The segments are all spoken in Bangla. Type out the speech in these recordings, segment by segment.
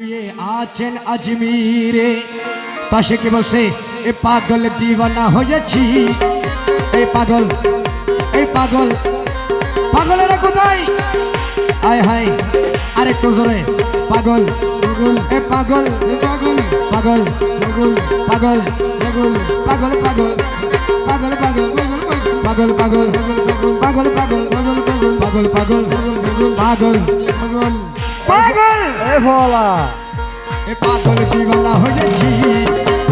শুয়ে আছেন আজমিরে তা সে কি বলছে এ পাগল দিওয়ানা হয়েছি এই পাগল পাগলেরা কোথায় আয় হায় আরেকটু জোরে পাগল এ পাগল পাগল পাগল পাগল পাগল পাগল পাগল পাগল পাগল পাগল পাগল পাগল পাগল পাগল পাগল এ ভোলা এ পাগল দিওয়ানা হয়েছি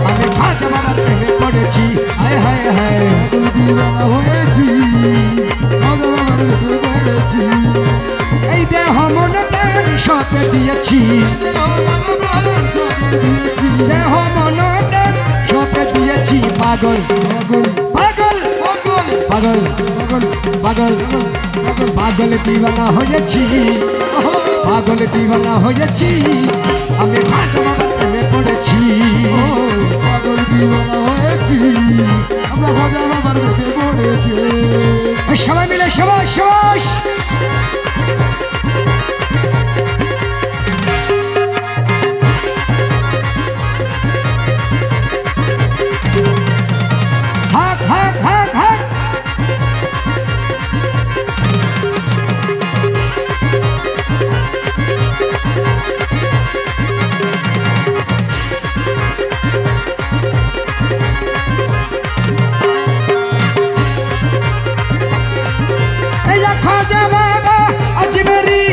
আমি খাজা বাবার প্রেমে পড়েছি হায় হায় হায় দিওয়ানা হয়েছি খাজা বাবার প্রেমে পড়েছি এই দেহ মন প্রাণ সঁপে দিয়েছি দেহ মন প্রাণ সঁপে দিয়েছি পাগল পাগল পাগল পাগল পাগল দিওয়ানা হয়েছি পাগল দিওয়ানা হয়েছি আমি খাজা বাবার প্রেমে পড়েছি পাগল দিওয়ানা হয়েছি আমরা খাজা বাবার প্রেমে পড়েছি সবাই মিলে সবাই সবাই হাক হাক হাক হাক খাজা বাবা আজমেরি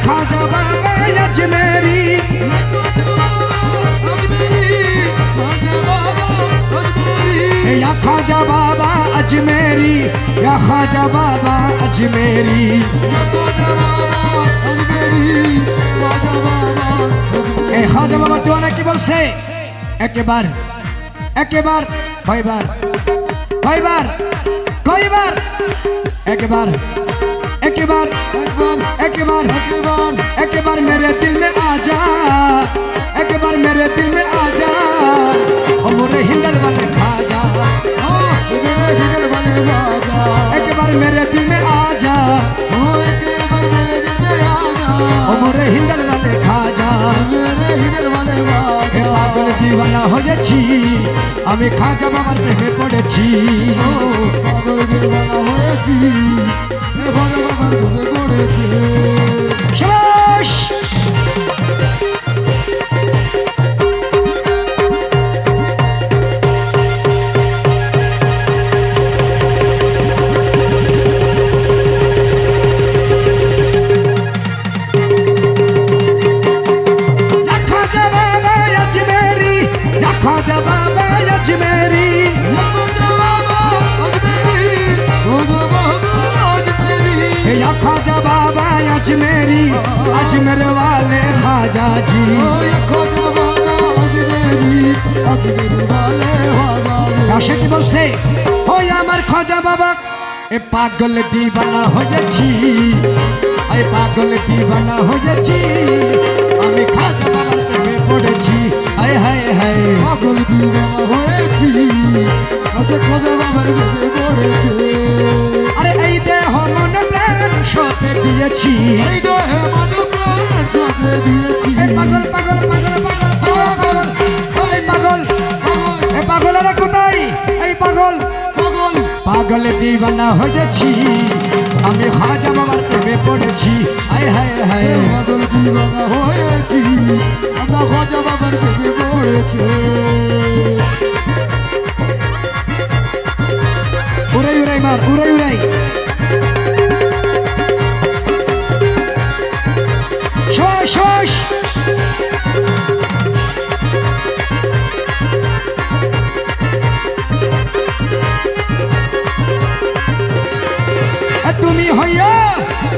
খাজা বাবা আজমেরি খাজা বাবা আজমেরি খাজা বাবা আজমেরি এই খাজা বাবা দোয়া কি বলছে একেবার একেবার কয়বার কয়বার কয়বার একবার একবার একবার একবার मेरे दिल में आजा একবার मेरे दिल में आजा हमरे हिंदल वाले खाजा একবার मेरे दिल में आजा हमरे हिंदल वाले खाजा পাগল দিওয়ানা হয়েছি আমি খাজা বাবার প্রেমে পড়েছি পাগল দিওয়ানা হয়েছি খাজা বাবার প্রেমে পড়েছি শাবাশ खाजा बाबा अजमेरी या खाजा बाबा अजमेरी अजमेर वाले खाजा जी আশিক বলছে ওই আমার খাজা বাবা এ পাগল দিওয়ানা হয়েছি এই পাগল দিওয়ানা হয়েছি আমি খাজা বাবার প্রেমে পড়েছি হায় হায় হায় পাগল দিওয়ানা হয়েছি আসে খাজা বাবার প্রেমে পড়েছি আরে এই দেহ মন প্রাণ সঁপে দিয়েছি এই দেহ মন প্রাণ সঁপে দিয়েছি এই পাগল পাগল পাগল পাগল পাগল এই পাগল এই পাগলেরা কোথায় এই পাগল পাগল পাগল দিওয়ানা হয়েছি আমি খাজা বাবার প্রেমে পড়েছি হায় হায় হায় পাগল দিওয়ানা হয়েছি আমরা খাজা বাবার প্রেমে পড়েছি উড়াই উড়াই মার উড়াই উড়াই শোষ শোষ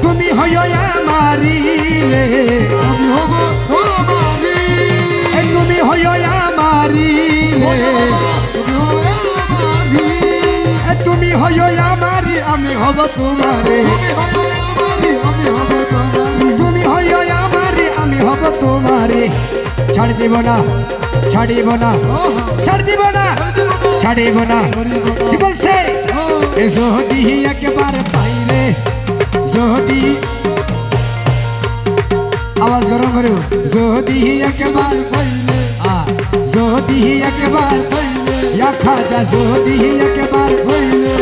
তুমি হইয়া আমারি রে আমি হব তোমারি তুমি হইয়া আমারি রে তুমি হইয়া আমারি আমি হব তোমারে তুমি হইয়া আমারি আমি হব তোমারে ছাড় দিব না ছাড়িব না ছাড় দিব না ছাড়িব না কি বলছে যদি একবার পাইলে যদি আওয়াজ গরম করো যদি একবার হইলে যদি একবার হইলে ইয়া খাজা যদি একবার হইলে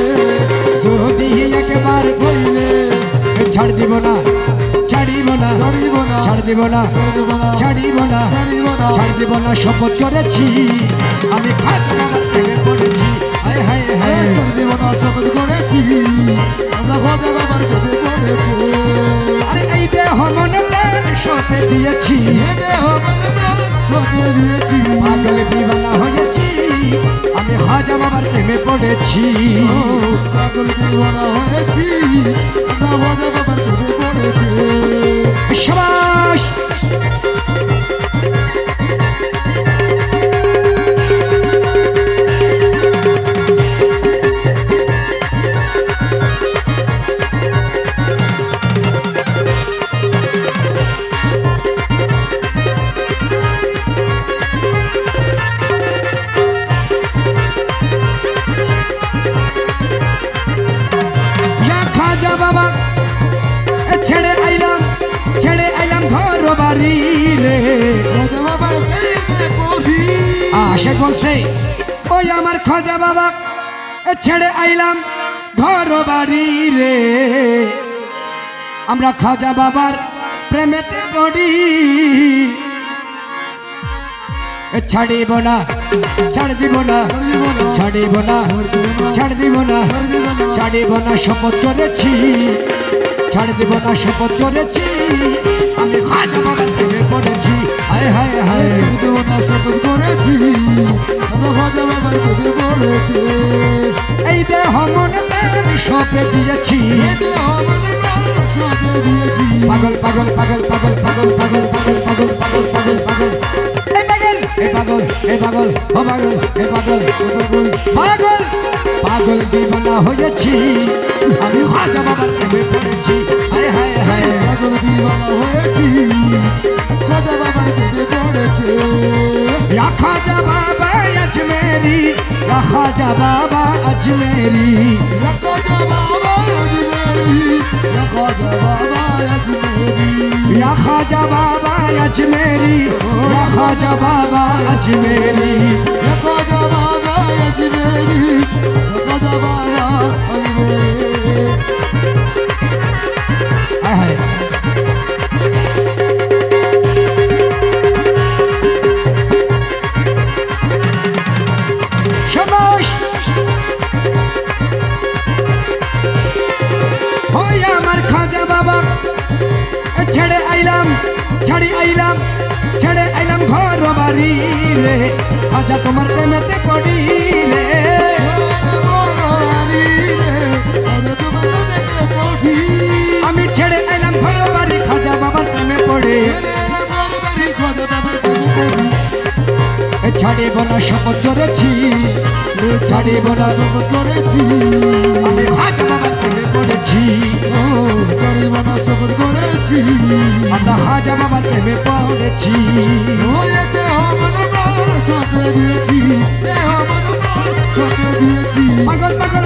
যদি একবার হইলে ছাড় দিব না ছাড়িব না ছাড়িব না ছাড় দিব না ছাড়িব না ছাড়িব না ছাড়িব না ছাড় দিব না শপথ করেছি আমি খাজা বাবার প্রেমে পড়েছি হায় হায় হায় ছাড়িব না শপথ করেছি আমরা খাজা বাবার প্রেমে পড়েছি আরে এই দেহ মন প্রাণ সঁপে দিয়েছি সপে দিয়েছি পাগল দিওয়ানা হয়েছি আমি খাজা বাবার প্রেমে পড়েছি পাগল দিওয়ানা হয়েছি আমরা খাজা বাবার প্রেমে পড়েছি শাবাশ খাজা বাবা ছেড়ে আইলাম ঘর বাড়ি রে খাজা বাবার প্রেমে পড়ি আশা করছে ওই আমার খাজা বাবা ছেড়ে আইলাম ঘর বাড়ি রে আমরা খাজা বাবার প্রেমেতে পড়ি ছাড়িব না ছাড় দিব না ছাড়িব না ছাড় দিব না ছাড়িব না শপথ করেছি ছাড় দিব না শপথ করেছি আমি খাজা বাবার প্রেমে পড়েছি হায় হায় হায় দিওয়ানা শপথ করেছি আমরা খাজা বাবার প্রেমে পড়েছি এই দেহ মন প্রাণ সঁপে দিয়েছি সপে দিয়েছি পাগল পাগল পাগল পাগল পাগল পাগল পাগল পাগল পাগল পাগল পাগল এই পাগল এই পাগল এই পাগল ও পাগল এই পাগল পাগল পাগল দিওয়ানা হয়েছি আমি খাজা বাবার প্রেমে পড়েছি হায় হায় হায় পাগল দিওয়ানা হয়েছি খাজা বাবার প্রেমে পড়েছি या खाजा बाबा अजमेरी या खाजा बाबा अजमेरी খাজা বাবা আজমেরি খাজা বাবা আজমেরি या खाजा बाबा अजमेरी या खाजा बाबा अजमेरी খাজা বাবা আজমেরি খাজা বাবা আজমেরি हाय हाय शाबाश होय আমার খাজা বাবা ছেড়ে আইলাম ঘর বাড়ি রে খাজা তোমার প্রেমেতে পড়ি রে আমি ছেড়ে আইলাম ঘর বাড়ি খাজা বাবার প্রেমে পড়ে ছাড়িব না শপথ করেছি ছাড়িব না করেছি আমি খাজা বাবার প্রেমে পড়েছি শপথ করেছি আমরা খাজা বাবার প্রেমে পড়েছি সপে দিয়েছি পাগল পাগল